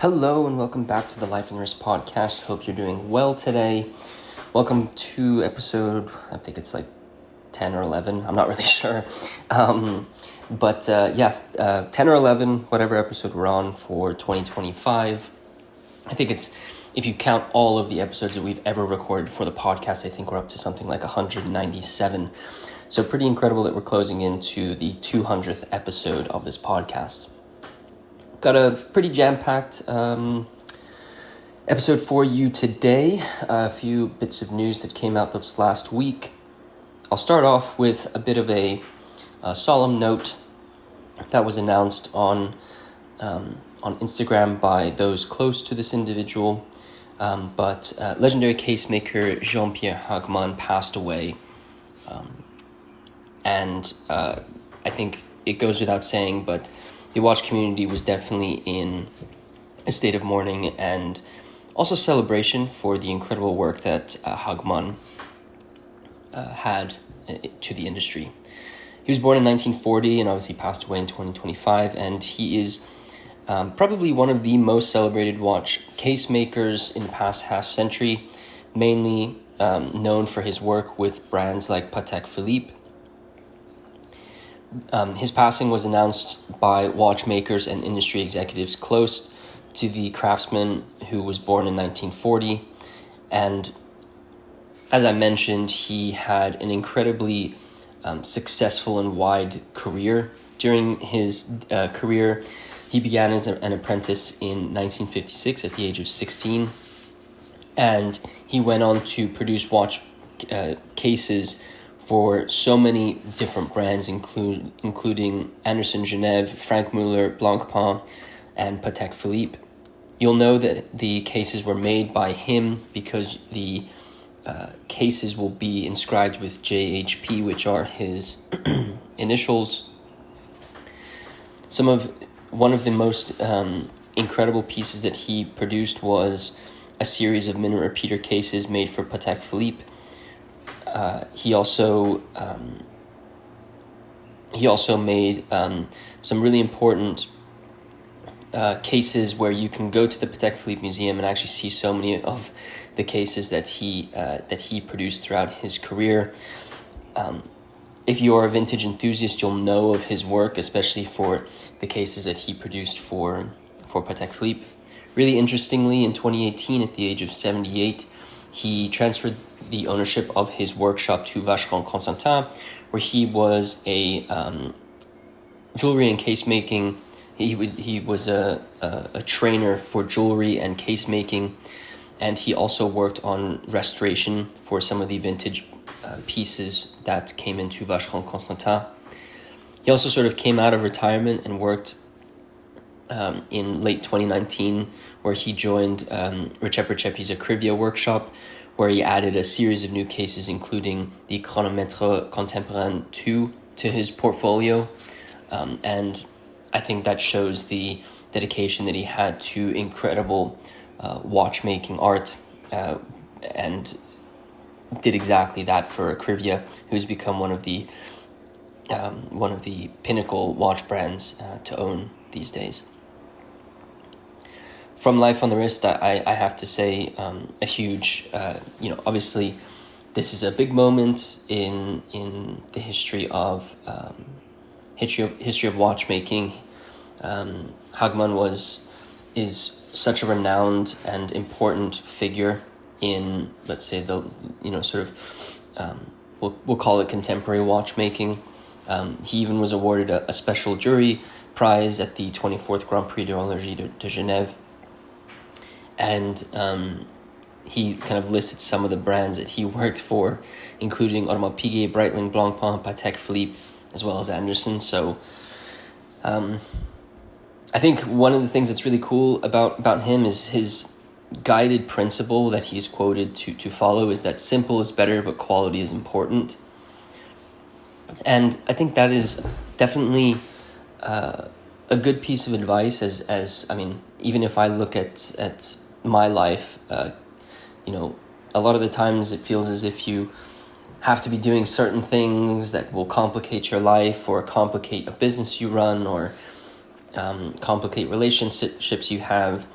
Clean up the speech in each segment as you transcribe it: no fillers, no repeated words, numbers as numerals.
Hello and welcome back to the Life and Risk podcast. Hope you're doing well today. Welcome to episode, I think it's like 10 or 11. I'm not really sure. 10 or 11, whatever episode we're on for 2025. I think it's, if you count all of the episodes that we've ever recorded for the podcast, I think we're up to something like 197. So pretty incredible that we're closing into the 200th episode of this podcast. Got a pretty jam-packed episode for you today. A few bits of news that came out this last week. I'll start off with a bit of a solemn note that was announced on Instagram by those close to this individual. But legendary casemaker Jean-Pierre Hagmann passed away. And I think it goes without saying, but the watch community was definitely in a state of mourning and also celebration for the incredible work that Hagmann had to the industry. He was born in 1940 and obviously passed away in 2025, and he is probably one of the most celebrated watch casemakers in the past half century, mainly known for his work with brands like Patek Philippe. His passing was announced by watchmakers and industry executives close to the craftsman who was born in 1940. And as I mentioned, he had an incredibly successful and wide career. During his career, he began as an apprentice in 1956 at the age of 16. And he went on to produce watch cases for so many different brands, including Anderson Genève, Frank Muller, Blancpain, and Patek Philippe. You'll know that the cases were made by him because the cases will be inscribed with JHP, which are his initials. One of the most incredible pieces that he produced was a series of minute repeater cases made for Patek Philippe. He also made some really important cases where you can go to the Patek Philippe Museum and actually see so many of the cases that he produced throughout his career. If you are a vintage enthusiast, you'll know of his work, especially for the cases that he produced for Patek Philippe. Really interestingly, in 2018, at the age of 78, he transferred the ownership of his workshop to Vacheron Constantin, where he was a jewelry and case making. He was a trainer for jewelry and case making, and he also worked on restoration for some of the vintage pieces that came into Vacheron Constantin. He also sort of came out of retirement and worked in late 2019, where he joined Recepi's Acrivia workshop, where he added a series of new cases, including the Chronomètre Contemporain 2 to his portfolio. And I think that shows the dedication that he had to incredible watchmaking art, and did exactly that for Acrivia, who's become one of the pinnacle watch brands to own these days. From Life on the Wrist, I have to say a huge, obviously this is a big moment in the history of watchmaking. Hagmann is such a renowned and important figure in, let's say, the we'll call it contemporary watchmaking. He even was awarded a special jury prize at the 24th Grand Prix d'Horlogerie de Genève. And he kind of listed some of the brands that he worked for, including Audemars Piguet, Breitling, Blancpain, Patek Philippe, as well as Anderson. So I think one of the things that's really cool about him is his guided principle that he's quoted to follow is that simple is better, but quality is important. And I think that is definitely a good piece of advice as I mean, even if I look at my life, a lot of the times it feels as if you have to be doing certain things that will complicate your life or complicate a business you run or complicate relationships you have.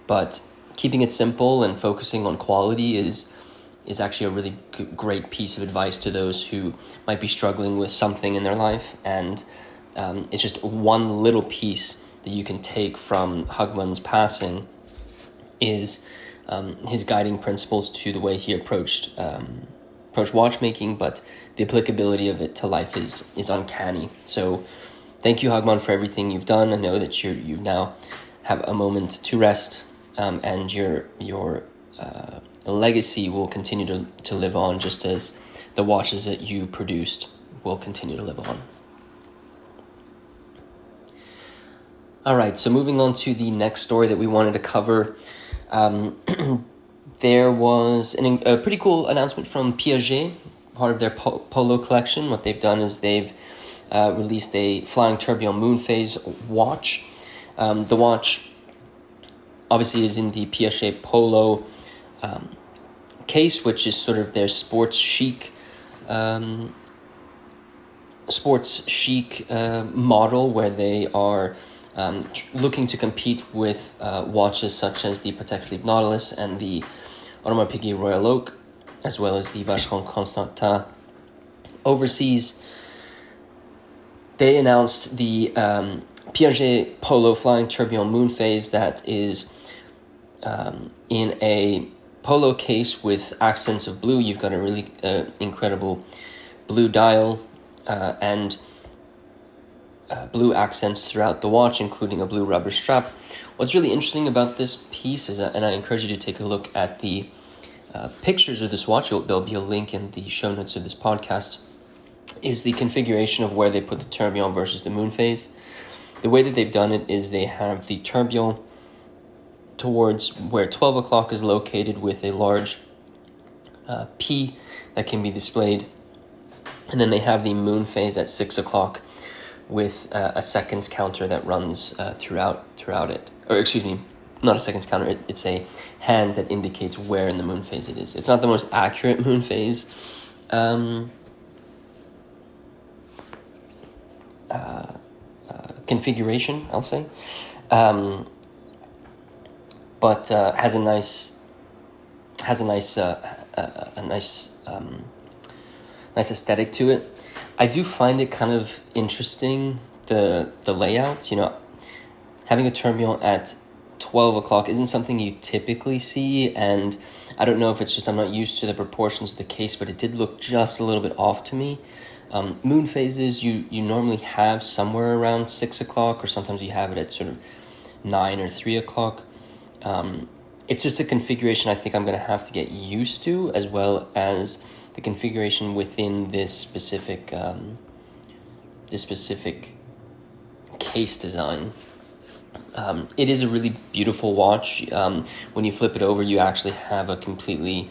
but keeping it simple and focusing on quality is actually a really great piece of advice to those who might be struggling with something in their life. And it's just one little piece that you can take from Hagmann's passing is his guiding principles to the way he approached watchmaking, but the applicability of it to life is uncanny. So thank you, Hagmann, for everything you've done. I know that you've now have a moment to rest, and your legacy will continue to live on, just as the watches that you produced will continue to live on. All right, so moving on to the next story that we wanted to cover. There was a pretty cool announcement from Piaget, part of their Polo collection. What they've done is they've released a flying tourbillon Moonphase watch. The watch obviously is in the Piaget Polo case, which is sort of their sports chic model, where they are looking to compete with watches such as the Patek Philippe Nautilus and the Audemars Piguet Royal Oak, as well as the Vacheron Constantin overseas. They announced the Piaget Polo Flying Tourbillon Moonphase that is in a polo case with accents of blue. You've got a really incredible blue dial and blue accents throughout the watch, including a blue rubber strap. What's really interesting about this piece is, and I encourage you to take a look at the pictures of this watch, there'll be a link in the show notes of this podcast, is the configuration of where they put the tourbillon versus the Moonphase. The way that they've done it is they have the tourbillon towards where 12 o'clock is located with a large P that can be displayed. And then they have the Moonphase at 6 o'clock with a seconds counter that runs throughout it. Or excuse me, not a seconds counter, it's a hand that indicates where in the Moonphase it is. It's not the most accurate Moonphase configuration, I'll say. But has a nice aesthetic to it. I do find it kind of interesting, the layout. Having a tourbillon at 12 o'clock isn't something you typically see, and I don't know if it's just I'm not used to the proportions of the case, but it did look just a little bit off to me. Moon phases you normally have somewhere around 6 o'clock, or sometimes you have it at sort of 9 or 3 o'clock. It's just a configuration I think I'm going to have to get used to, as well as the configuration within this specific case design. It is a really beautiful watch. When you flip it over, you actually have a completely...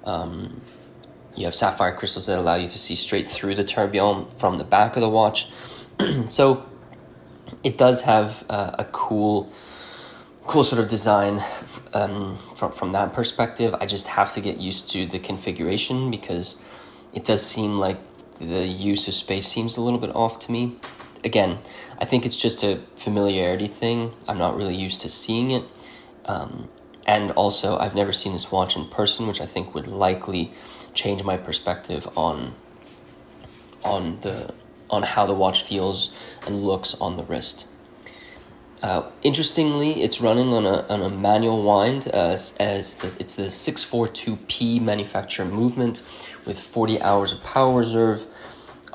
you have sapphire crystals that allow you to see straight through the tourbillon from the back of the watch. So it does have a cool sort of design from that perspective. I just have to get used to the configuration because it does seem like the use of space seems a little bit off to me. Again, I think it's just a familiarity thing. I'm not really used to seeing it. And also, I've never seen this watch in person, which I think would likely change my perspective on how the watch feels and looks on the wrist. Interestingly, it's running on a manual wind, it's the 642P manufacturer movement with 40 hours of power reserve.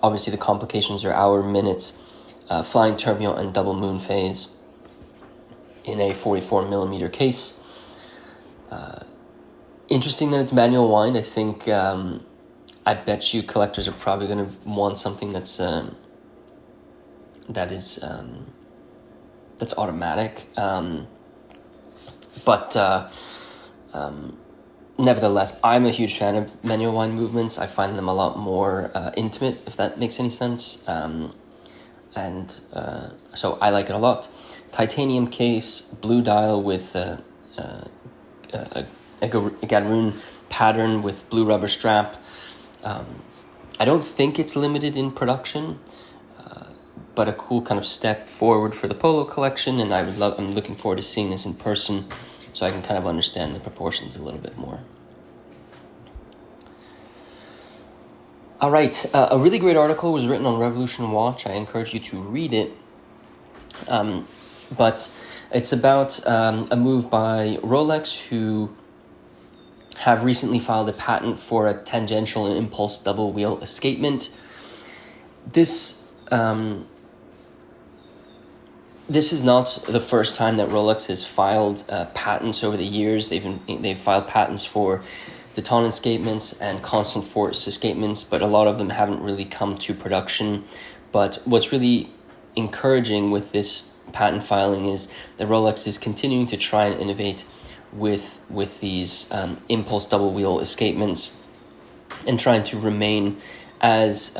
Obviously, the complications are hour, minutes, flying tourbillon and double moon phase in a 44 millimeter case. Interesting that it's manual wind. I think I bet you collectors are probably going to want something that's automatic. But nevertheless, I'm a huge fan of manual wind movements. I find them a lot more intimate, if that makes any sense. So I like it a lot. Titanium case, blue dial with a Garoon pattern with blue rubber strap. I don't think it's limited in production, but a cool kind of step forward for the Polo collection, and I'm looking forward to seeing this in person so I can kind of understand the proportions a little bit more. All right, a really great article was written on Revolution Watch. I encourage you to read it. But it's about a move by Rolex, who have recently filed a patent for a tangential impulse double wheel escapement. This is not the first time that Rolex has filed patents over the years. They've filed patents for Daytona escapements and constant force escapements, but a lot of them haven't really come to production. But what's really encouraging with this patent filing is that Rolex is continuing to try and innovate with these impulse double wheel escapements, and trying to remain as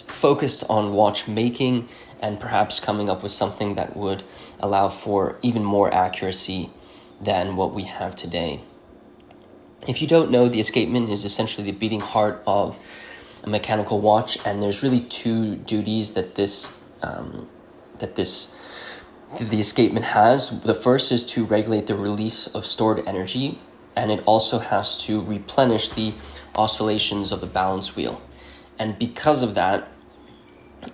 focused on watchmaking, and perhaps coming up with something that would allow for even more accuracy than what we have today. If you don't know, the escapement is essentially the beating heart of a mechanical watch, and there's really two duties that the escapement has. The first is to regulate the release of stored energy, and it also has to replenish the oscillations of the balance wheel. And because of that,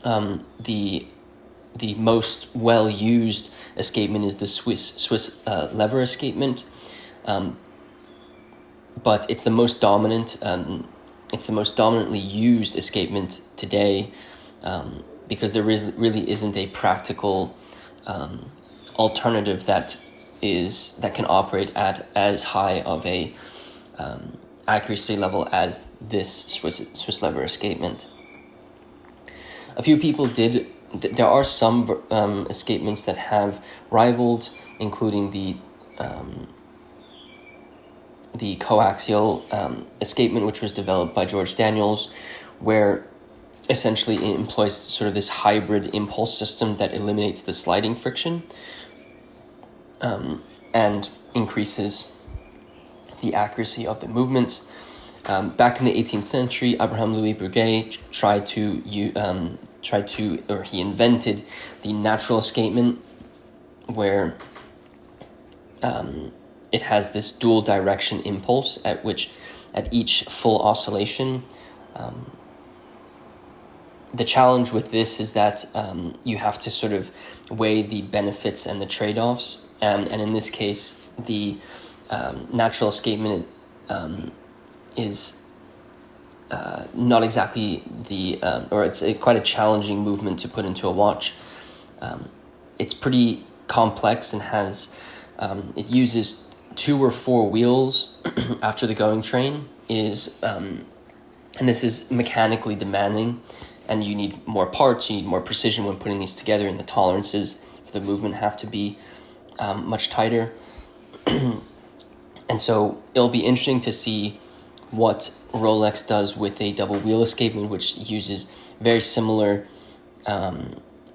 the most well-used escapement is the Swiss lever escapement, but it's the most dominant. It's the most dominantly used escapement today, because there really isn't a practical alternative that can operate at as high of a accuracy level as this Swiss lever escapement. A few people did. There are some escapements that have rivaled, including the coaxial escapement, which was developed by George Daniels, where essentially it employs sort of this hybrid impulse system that eliminates the sliding friction and increases the accuracy of the movements. Back in the 18th century, Abraham Louis Breguet he invented the natural escapement, where it has this dual direction impulse at each full oscillation. The challenge with this is that you have to sort of weigh the benefits and the trade-offs, and in this case, the natural escapement is not exactly it's quite a challenging movement to put into a watch. It's pretty complex and has it uses 2 or 4 wheels after the going train and this is mechanically demanding, and you need more parts, you need more precision when putting these together, and the tolerances for the movement have to be much tighter. And so it'll be interesting to see what Rolex does with a double wheel escapement, which uses very similar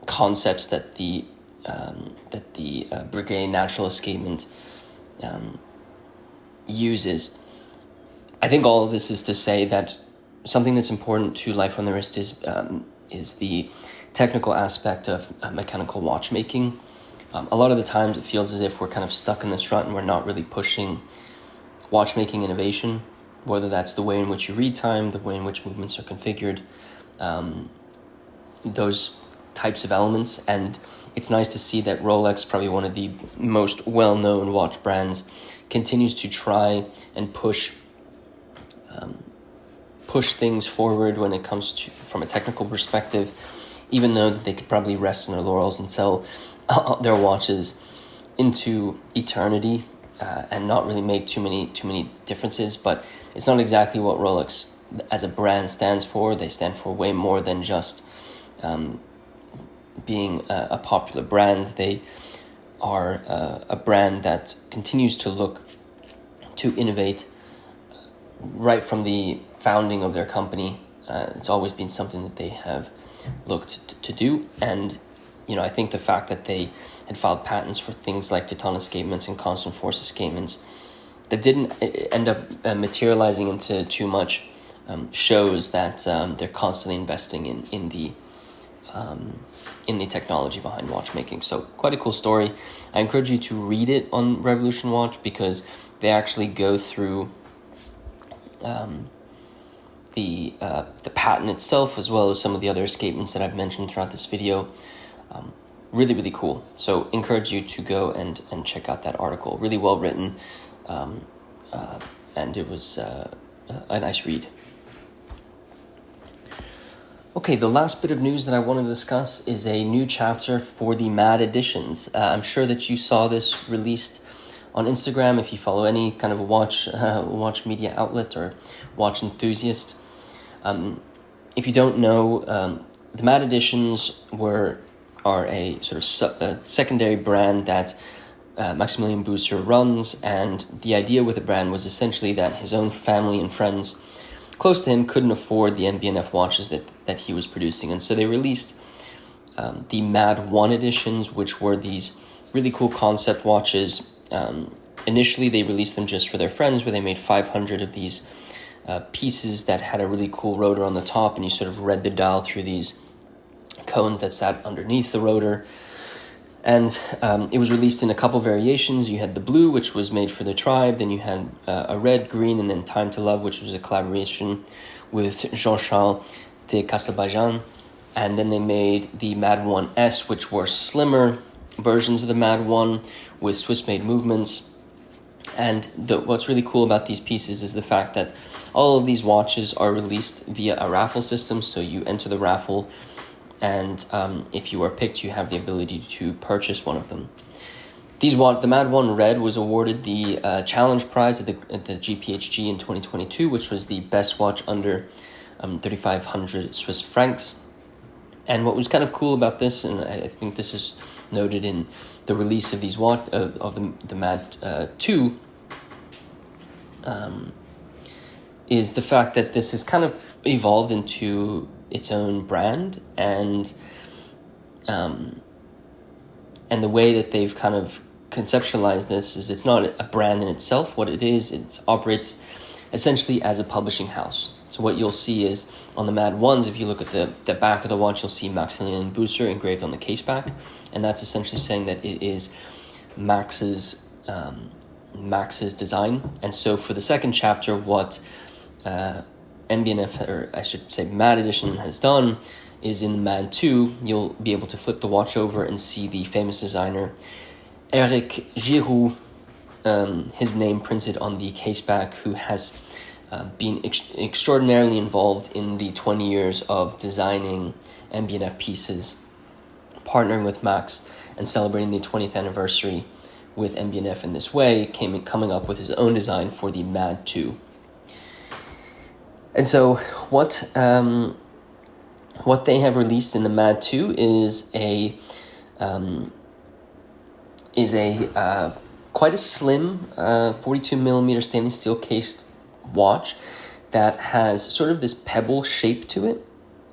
concepts that the Breguet natural escapement uses. I think all of this is to say that something that's important to Life on the Wrist is the technical aspect of mechanical watchmaking. A lot of the times it feels as if we're kind of stuck in this rut and we're not really pushing watchmaking innovation, whether that's the way in which you read time, the way in which movements are configured, those types of elements. And it's nice to see that Rolex, probably one of the most well-known watch brands, continues to try and push things forward when it comes to from a technical perspective, even though they could probably rest on their laurels and sell their watches into eternity and not really make too many differences. But it's not exactly what Rolex as a brand stands for. They stand for way more than just being a popular brand. They are a brand that continues to look to innovate right from the founding of their company. It's always been something that they have looked to do. And, I think the fact that they had filed patents for things like Daytona escapements and constant force escapements that didn't end up materializing into too much shows that they're constantly investing in the in the technology behind watchmaking. So quite a cool story. I encourage you to read it on Revolution Watch, because they actually go through the patent itself, as well as some of the other escapements that I've mentioned throughout this video. Really, really cool. So encourage you to go and check out that article. Really well written, and it was a nice read. Okay, the last bit of news that I want to discuss is a new chapter for the Mad editions. I'm sure that you saw this released on Instagram if you follow any kind of watch media outlet or watch enthusiast. If you don't know, the Mad editions are a sort of secondary brand that Maximilian Bucer runs, and the idea with the brand was essentially that his own family and friends close to him couldn't afford the MB&F watches that he was producing, and so they released the Mad 1 editions, which were these really cool concept watches. Initially, they released them just for their friends, where they made 500 of these pieces that had a really cool rotor on the top, and you sort of read the dial through these cones that sat underneath the rotor. And it was released in a couple variations. You had the blue, which was made for the tribe. Then you had a red, green, and then Time to Love, which was a collaboration with Jean-Charles de Castelbajan. And then they made the Mad 1S, which were slimmer versions of the Mad 1 with Swiss-made movements. And what's really cool about these pieces is the fact that all of these watches are released via a raffle system. So you enter the raffle, and if you are picked, you have the ability to purchase one of them. The Mad 1 Red was awarded the challenge prize at the GPHG in 2022, which was the best watch under 3,500 Swiss francs. And what was kind of cool about this, and I think this is noted in the release of these the Mad 2, is the fact that this has kind of evolved into its own brand, and the way that they've kind of conceptualized this is it's not a brand in itself. What it is, it operates essentially as a publishing house. So what you'll see is on the Mad 1s, if you look at the back of the watch, you'll see Maximilian Bucer engraved on the case back, and that's essentially saying that it is Max's design. And so for the second chapter, what MB&F, or I should say Mad Edition, has done is in the Mad 2, you'll be able to flip the watch over and see the famous designer Eric Giroux, his name printed on the case back, who has been extraordinarily involved in the 20 years of designing MB&F pieces, partnering with Max and celebrating the 20th anniversary with MB&F in this way, coming up with his own design for the Mad 2. And so what they have released in the Mad 2 is a quite a slim 42 millimeter stainless steel cased watch that has sort of this pebble shape to it,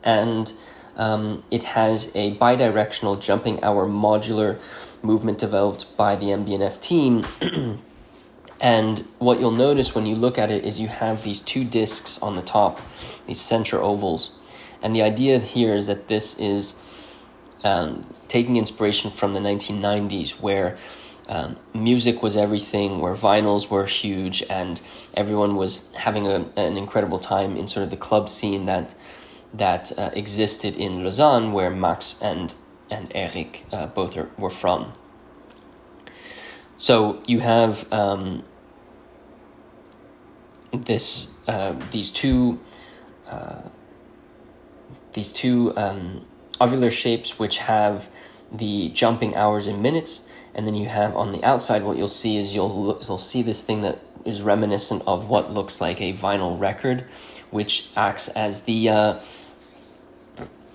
and it has a bidirectional jumping hour modular movement developed by the MB&F team. And what you'll notice when you look at it is you have these two discs on the top, these center ovals. And the idea here is that this is taking inspiration from the 1990s, where music was everything, where vinyls were huge, and everyone was having an incredible time in sort of the club scene that existed in Lausanne, where Max and Eric both were from. So you have these two ovular shapes, which have the jumping hours in minutes, and then you have on the outside what you'll see is you'll see this thing that is reminiscent of what looks like a vinyl record, which acts as the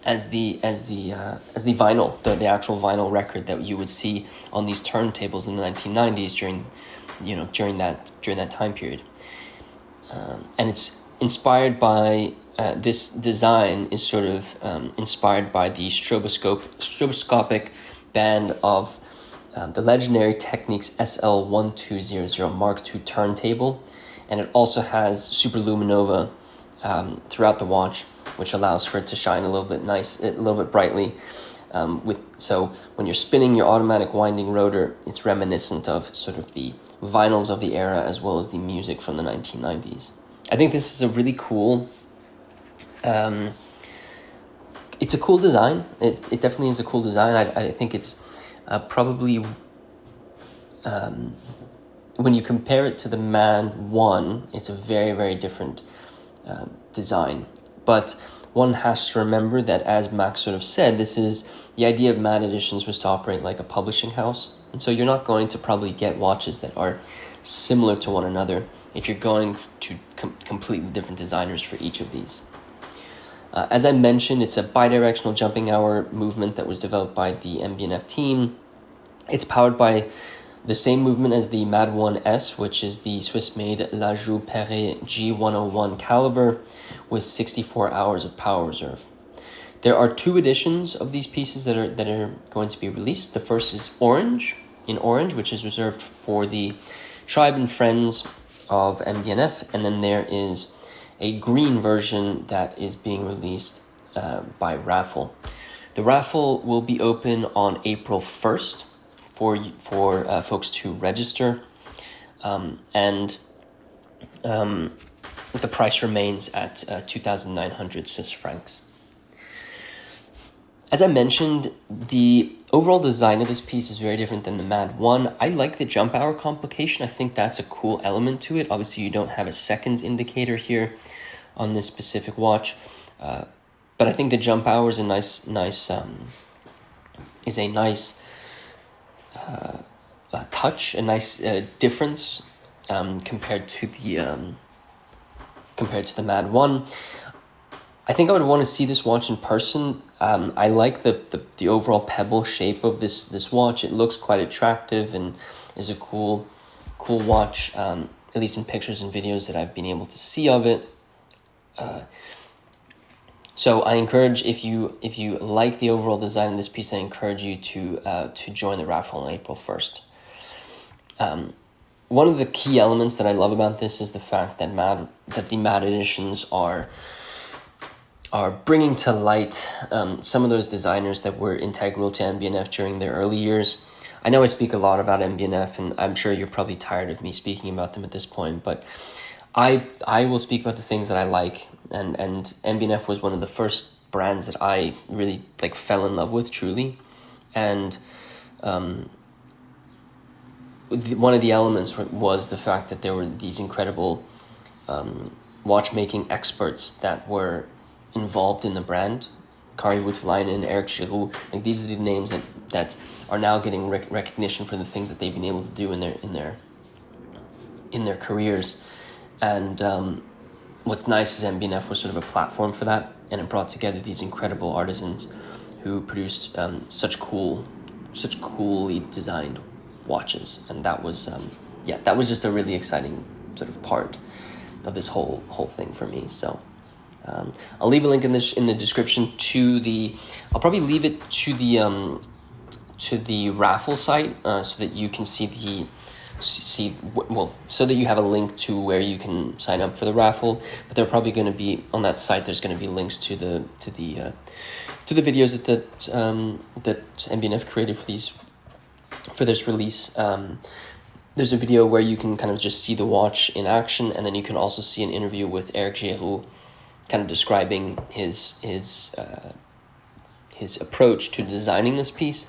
vinyl, the actual vinyl record that you would see on these turntables in the 1990s during that time period. And it's inspired by this design is sort of inspired by the stroboscopic band of the legendary Technics SL1200 Mark II turntable, and it also has superluminova throughout the watch, which allows for it to shine a little bit brightly. So when you're spinning your automatic winding rotor, it's reminiscent of sort of the vinyls of the era as well as the music from the 1990s. I think this is a really cool... it's a cool design. It definitely is a cool design. I think it's probably... when you compare it to the Mad 1, it's a very, very different design. But one has to remember that, as Max sort of said, the idea of Mad Editions was to operate like a publishing house. And so you're not going to probably get watches that are similar to one another if you're going to completely different designers for each of these. As I mentioned, it's a bidirectional jumping hour movement that was developed by the MB&F team. It's powered by the same movement as the Mad 1S, which is the Swiss-made La Joux Perret G101 caliber with 64 hours of power reserve. There are 2 editions of these pieces that are going to be released. The first is orange, which is reserved for the tribe and friends of MB&F, and then there is a green version that is being released by raffle. The raffle will be open on April 1st for folks to register, and the price remains at 2,900 Swiss francs. As I mentioned, the overall design of this piece is very different than the Mad 1. I like the jump hour complication. I think that's a cool element to it. Obviously, you don't have a seconds indicator here on this specific watch, but I think the jump hour is a nice touch, a nice difference compared to the Mad 1. I think I would want to see this watch in person. I like the overall pebble shape of this watch. It looks quite attractive and is a cool watch, at least in pictures and videos that I've been able to see of it. So I encourage, if you like the overall design of this piece, I encourage you to join the raffle on April 1st. One of the key elements that I love about this is the fact that the Mad editions are bringing to light some of those designers that were integral to MB&F during their early years. I know I speak a lot about MB&F, and I'm sure you're probably tired of me speaking about them at this point, but I will speak about the things that I like, and MB&F was one of the first brands that I really fell in love with, truly. And one of the elements was the fact that there were these incredible watchmaking experts that were involved in the brand. Kari Voutilainen, Eric Giroux, these are the names that are now getting recognition for the things that they've been able to do in their careers. And what's nice is MB&F was sort of a platform for that, and it brought together these incredible artisans who produced such coolly designed watches, and that was just a really exciting sort of part of this whole thing for me. So I'll leave a link in the description I'll probably leave it to the raffle site so that you can so that you have a link to where you can sign up for the raffle. But they're probably going to be on that site. There's going to be links to the videos that MB&F created for this release. There's a video where you can kind of just see the watch in action, and then you can also see an interview with Eric Giroux, kind of describing his approach to designing this piece.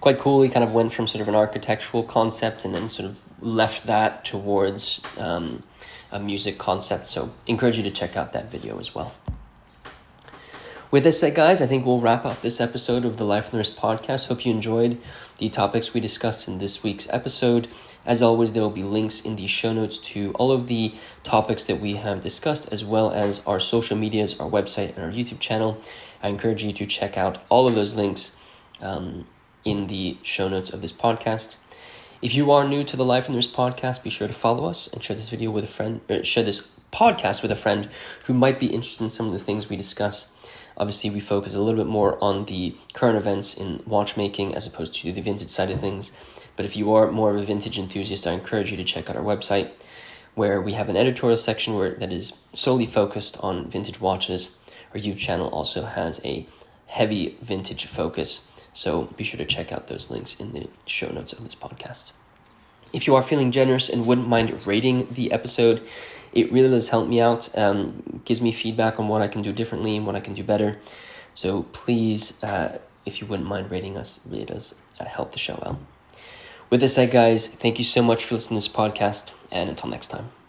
Quite cool. He kind of went from sort of an architectural concept and then sort of left that towards a music concept. So encourage you to check out that video as well. With this said, guys, I think we'll wrap up this episode of the Life on the Wrist podcast. Hope you enjoyed the topics we discussed in this week's episode. As always, there will be links in the show notes to all of the topics that we have discussed, as well as our social medias, our website, and our YouTube channel. I encourage you to check out all of those links in the show notes of this podcast. If you are new to the Life on the Wrist podcast, be sure to follow us and share this video with a friend, or share this podcast with a friend who might be interested in some of the things we discuss. Obviously, we focus a little bit more on the current events in watchmaking as opposed to the vintage side of things. But if you are more of a vintage enthusiast, I encourage you to check out our website, where we have an editorial section that is solely focused on vintage watches, our YouTube channel also has a heavy vintage focus. So be sure to check out those links in the show notes of this podcast. If you are feeling generous and wouldn't mind rating the episode, it really does help me out. Gives me feedback on what I can do differently and what I can do better. So please, if you wouldn't mind rating us, it really does help the show out. With this said, guys, thank you so much for listening to this podcast, and until next time.